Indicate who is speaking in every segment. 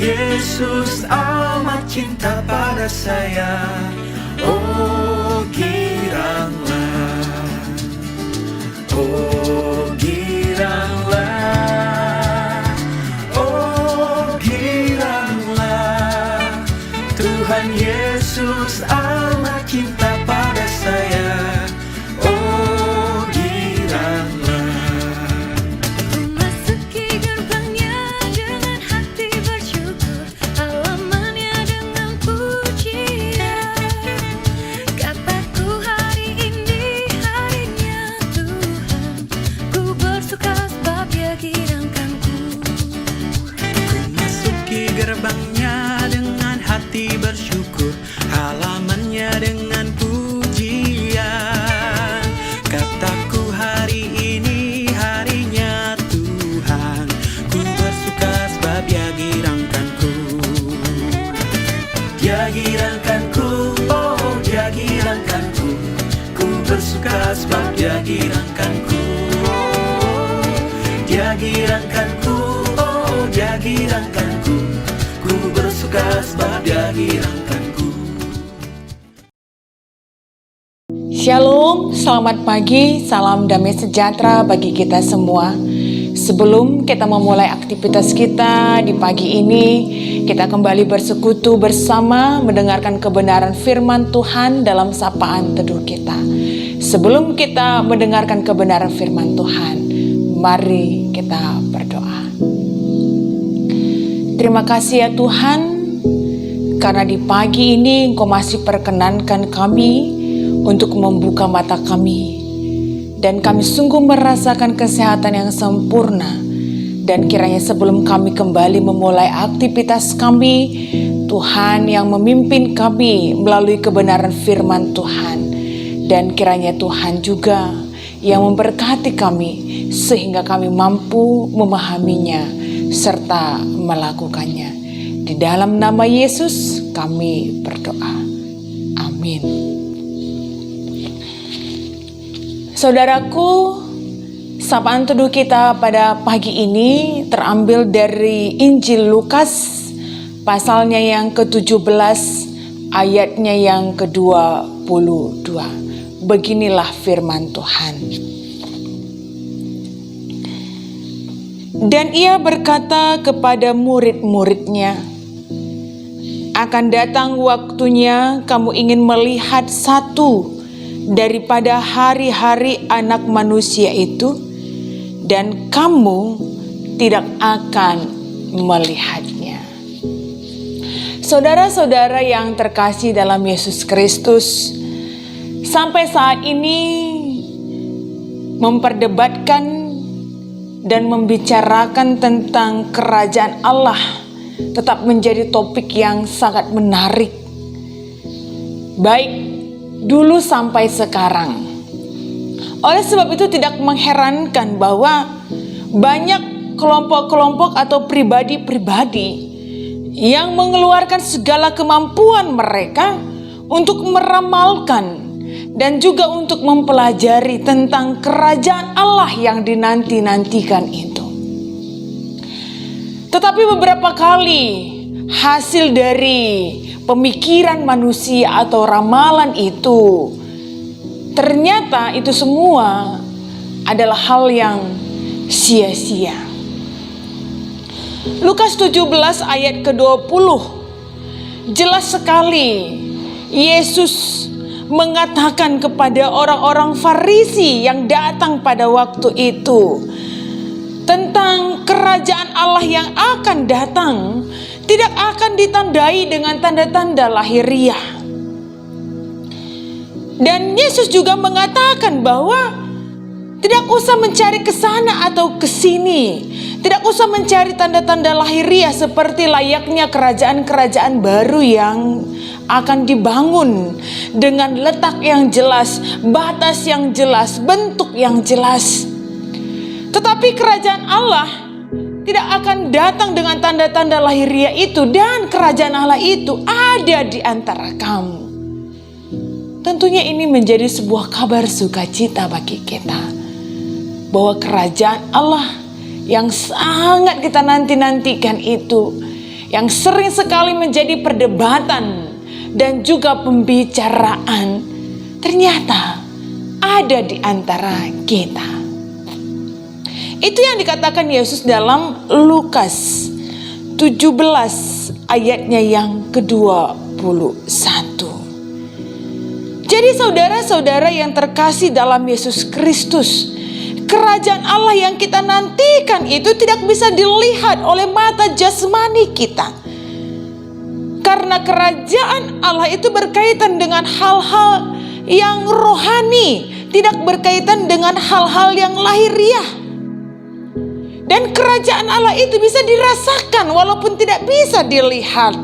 Speaker 1: Yesus amat cinta pada saya. Oh giranglah, oh giranglah, oh giranglah. Tuhan Yesus amat cinta pada saya. Oh giranglah.
Speaker 2: Memasuki gerbangnya dengan hati bersyukur, halamannya dengan pujian. Kataku hari ini harinya Tuhan, ku bersuka sebab Dia girangkanku.
Speaker 1: Ku masuki gerbangnya dengan hati bersyukur, halamannya dengan pujian. Kataku hari ini harinya Tuhan, ku bersuka sebab Dia girangkanku. Dia girangkanku, oh Dia girangkanku. Ku bersuka sebab Dia girangkanku. Dia girangkanku, oh Dia girangkanku. Ku bersuka sebab Dia girangkanku.
Speaker 3: Shalom, selamat pagi, salam damai sejahtera bagi kita semua. Sebelum kita memulai aktivitas kita di pagi ini, kita kembali bersekutu bersama mendengarkan kebenaran firman Tuhan dalam sapaan teduh kita. Sebelum kita mendengarkan kebenaran firman Tuhan, mari kita berdoa. Terima kasih ya Tuhan, karena di pagi ini Engkau masih perkenankan kami untuk membuka mata kami, dan kami sungguh merasakan kesehatan yang sempurna. Dan kiranya sebelum kami kembali memulai aktivitas kami, Tuhan yang memimpin kami melalui kebenaran firman Tuhan. Dan kiranya Tuhan juga yang memberkati kami sehingga kami mampu memahaminya serta melakukannya. Di dalam nama Yesus kami berdoa. Amin. Saudaraku, sapaan teduh kita pada pagi ini terambil dari Injil Lukas, pasalnya yang ke-17, ayatnya yang ke-22. Beginilah firman Tuhan. Dan ia berkata kepada murid-muridnya, akan datang waktunya kamu ingin melihat satu daripada hari-hari anak manusia itu, dan kamu tidak akan melihatnya. Saudara-saudara yang terkasih dalam Yesus Kristus, sampai saat ini memperdebatkan dan membicarakan tentang kerajaan Allah tetap menjadi topik yang sangat menarik, baik dulu sampai sekarang. Oleh sebab itu tidak mengherankan bahwa banyak kelompok-kelompok atau pribadi-pribadi yang mengeluarkan segala kemampuan mereka untuk meramalkan dan juga untuk mempelajari tentang kerajaan Allah yang dinanti-nantikan itu. Tetapi beberapa kali hasil dari pemikiran manusia atau ramalan itu, ternyata itu semua adalah hal yang sia-sia. Lukas 17 ayat ke-20 jelas sekali Yesus mengatakan kepada orang-orang Farisi yang datang pada waktu itu tentang kerajaan Allah yang akan datang tidak akan ditandai dengan tanda-tanda lahiriah. Dan Yesus juga mengatakan bahwa tidak usah mencari ke sana atau ke sini, tidak usah mencari tanda-tanda lahiriah seperti layaknya kerajaan-kerajaan baru yang akan dibangun dengan letak yang jelas, batas yang jelas, bentuk yang jelas. Tetapi kerajaan Allah tidak akan datang dengan tanda-tanda lahiriah itu, dan kerajaan Allah itu ada di antara kamu. Tentunya ini menjadi sebuah kabar sukacita bagi kita, bahwa kerajaan Allah yang sangat kita nanti-nantikan itu, yang sering sekali menjadi perdebatan dan juga pembicaraan, ternyata ada di antara kita. Itu yang dikatakan Yesus dalam Lukas 17 ayatnya yang ke-21. Jadi saudara-saudara yang terkasih dalam Yesus Kristus, kerajaan Allah yang kita nantikan itu tidak bisa dilihat oleh mata jasmani kita. Karena kerajaan Allah itu berkaitan dengan hal-hal yang rohani, tidak berkaitan dengan hal-hal yang lahiriah. Dan kerajaan Allah itu bisa dirasakan walaupun tidak bisa dilihat.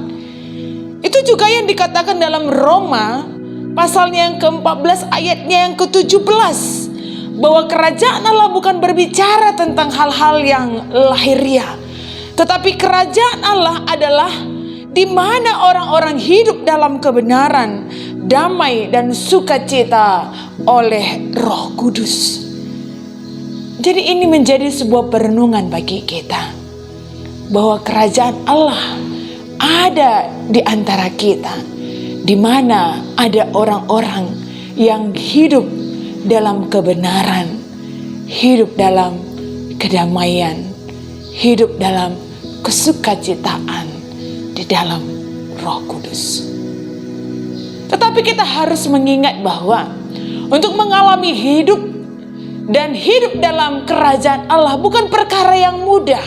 Speaker 3: Itu juga yang dikatakan dalam Roma pasalnya yang ke-14 ayatnya yang ke-17. Bahwa kerajaan Allah bukan berbicara tentang hal-hal yang lahiriah. Tetapi kerajaan Allah adalah di mana orang-orang hidup dalam kebenaran, damai dan sukacita oleh Roh Kudus. Jadi ini menjadi sebuah perenungan bagi kita, bahwa kerajaan Allah ada di antara kita, di mana ada orang-orang yang hidup dalam kebenaran, hidup dalam kedamaian, hidup dalam kesukacitaan di dalam Roh Kudus. Tetapi kita harus mengingat bahwa untuk mengalami hidup dan hidup dalam kerajaan Allah bukan perkara yang mudah.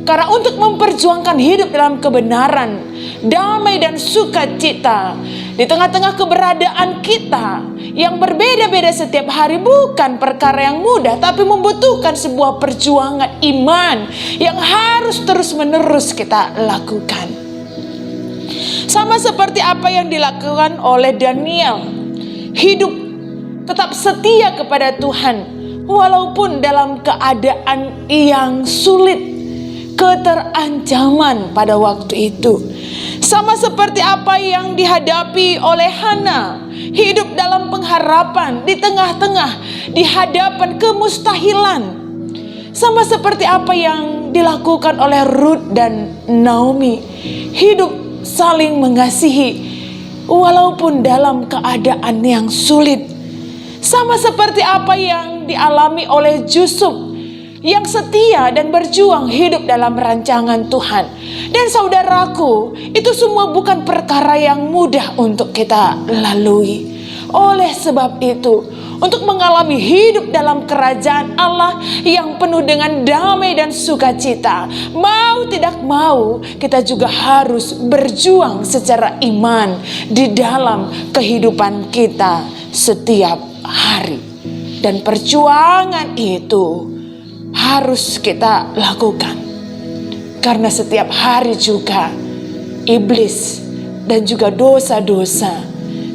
Speaker 3: Karena untuk memperjuangkan hidup dalam kebenaran, damai dan sukacita di tengah-tengah keberadaan kita yang berbeda-beda setiap hari bukan perkara yang mudah, tapi membutuhkan sebuah perjuangan iman yang harus terus-menerus kita lakukan. Sama seperti apa yang dilakukan oleh Daniel, hidup tetap setia kepada Tuhan walaupun dalam keadaan yang sulit, keterancaman pada waktu itu. Sama seperti apa yang dihadapi oleh Hana, hidup dalam pengharapan di tengah-tengah di hadapan kemustahilan. Sama seperti apa yang dilakukan oleh Ruth dan Naomi, hidup saling mengasihi walaupun dalam keadaan yang sulit. Sama seperti apa yang dialami oleh Yusuf yang setia dan berjuang hidup dalam rancangan Tuhan. Dan saudaraku, itu semua bukan perkara yang mudah untuk kita lalui. Oleh sebab itu, untuk mengalami hidup dalam kerajaan Allah yang penuh dengan damai dan sukacita, mau tidak mau kita juga harus berjuang secara iman di dalam kehidupan kita setiap hari. Dan perjuangan itu harus kita lakukan, karena setiap hari juga iblis dan juga dosa-dosa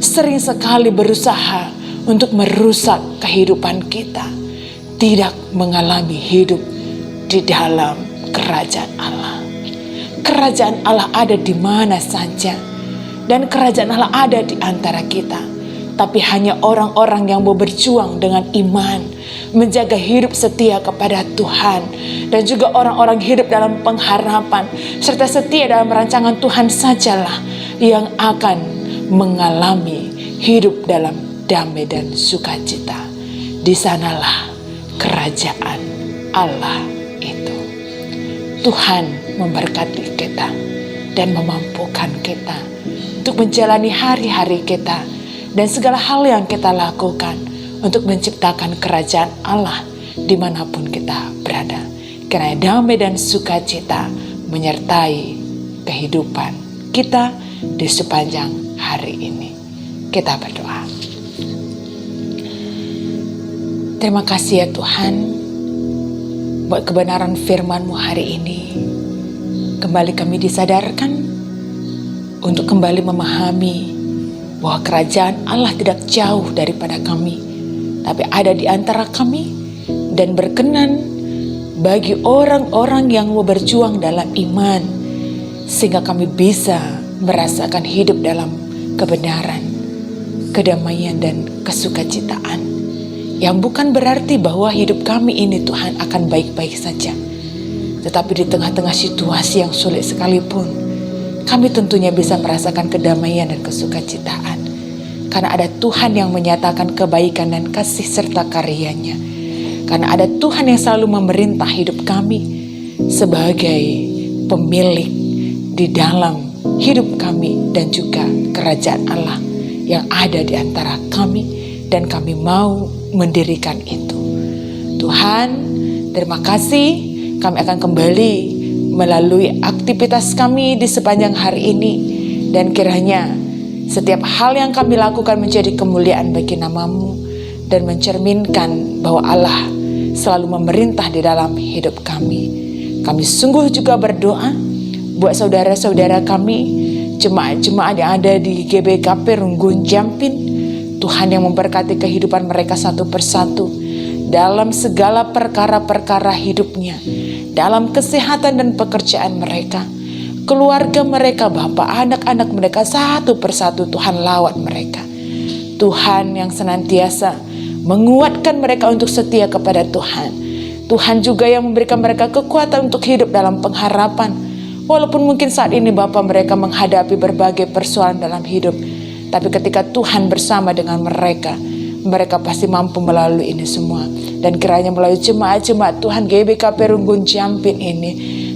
Speaker 3: sering sekali berusaha untuk merusak kehidupan kita, tidak mengalami hidup di dalam kerajaan Allah. Kerajaan Allah ada di mana saja, dan kerajaan Allah ada di antara kita. Tapi hanya orang-orang yang mau berjuang dengan iman, menjaga hidup setia kepada Tuhan, dan juga orang-orang hidup dalam pengharapan, serta setia dalam rancangan Tuhan sajalah yang akan mengalami hidup dalam damai dan sukacita. Di sanalah kerajaan Allah itu. Tuhan memberkati kita dan memampukan kita untuk menjalani hari-hari kita dan segala hal yang kita lakukan untuk menciptakan kerajaan Allah dimanapun kita berada. Karena damai dan sukacita menyertai kehidupan kita di sepanjang hari ini. Kita berdoa. Terima kasih ya Tuhan, buat kebenaran firman-Mu hari ini. Kembali kami disadarkan untuk kembali memahami bahwa kerajaan Allah tidak jauh daripada kami, tapi ada di antara kami, dan berkenan bagi orang-orang yang mau berjuang dalam iman, sehingga kami bisa merasakan hidup dalam kebenaran, kedamaian dan kesukacitaan. Yang bukan berarti bahwa hidup kami ini Tuhan akan baik-baik saja, Tetapi di tengah-tengah situasi yang sulit sekalipun, kami tentunya bisa merasakan kedamaian dan kesukacitaan. Karena ada Tuhan yang menyatakan kebaikan dan kasih serta karyanya. Karena ada Tuhan yang selalu memerintah hidup kami sebagai pemilik di dalam hidup kami dan juga kerajaan Allah yang ada di antara kami, dan kami mau mendirikan itu. Tuhan, terima kasih. Kami akan kembali melalui aktivitas kami di sepanjang hari ini, dan kiranya setiap hal yang kami lakukan menjadi kemuliaan bagi nama-Mu dan mencerminkan bahwa Allah selalu memerintah di dalam hidup kami. Kami sungguh juga berdoa buat saudara-saudara kami, jemaat-jemaat yang ada di GBKP Runggun Jampin. Tuhan yang memberkati kehidupan mereka satu persatu dalam segala perkara-perkara hidupnya, dalam kesehatan dan pekerjaan mereka, keluarga mereka, Bapa, anak-anak mereka satu persatu. Tuhan lawat mereka. Tuhan yang senantiasa menguatkan mereka untuk setia kepada Tuhan. Tuhan juga yang memberikan mereka kekuatan untuk hidup dalam pengharapan. Walaupun mungkin saat ini Bapa mereka menghadapi berbagai persoalan dalam hidup, tapi ketika Tuhan bersama dengan mereka, mereka pasti mampu melalui ini semua. Dan kiranya melalui jemaat-jemaat Tuhan GBKP Runggun Jampin ini,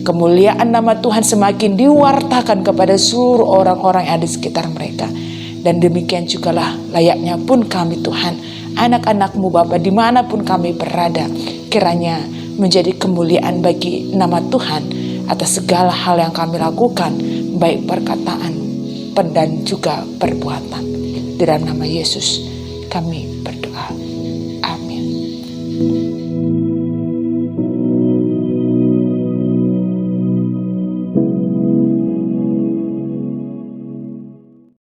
Speaker 3: kemuliaan nama Tuhan semakin diwartakan kepada seluruh orang-orang yang ada di sekitar mereka. Dan demikian jugalah layaknya pun kami Tuhan, anak-anak-Mu Bapa, dimanapun kami berada, kiranya menjadi kemuliaan bagi nama Tuhan atas segala hal yang kami lakukan, baik perkataan dan juga perbuatan. Di dalam nama Yesus kami berdoa. Amin.